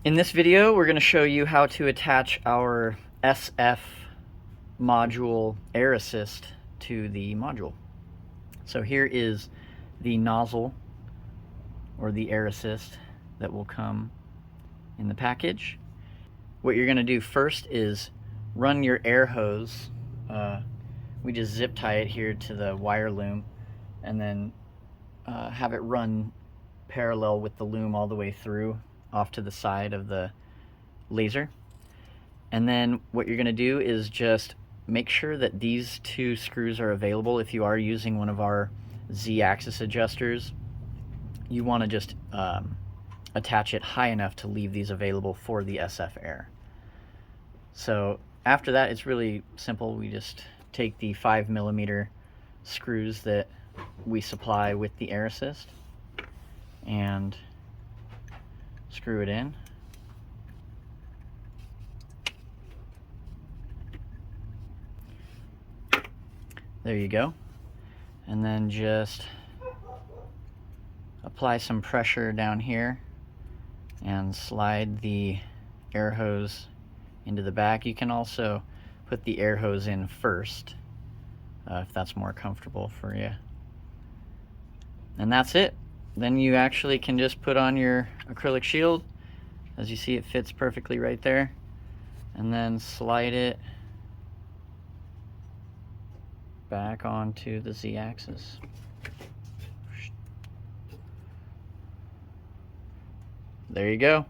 In this video, we're going to show you how to attach our SF module air assist to the module. So here is the nozzle or the air assist that will come in the package. What you're going to do first is run your air hose. We just zip tie it here to the wire loom and then have it run parallel with the loom all the way through off to the side of the laser. And then what you're going to do is just make sure that these two screws are available. If you are using one of our Z-axis adjusters, you want to just attach it high enough to leave these available for the SF air. So after that, it's really simple. We just take the 5mm screws that we supply with the air assist and screw it in. There you go. And then just apply some pressure down here and slide the air hose into the back. You can also put the air hose in first if that's more comfortable for you. And that's it. Then you actually can just put on your acrylic shield. As you see, it fits perfectly right there. And then slide it back onto the Z-axis. There you go.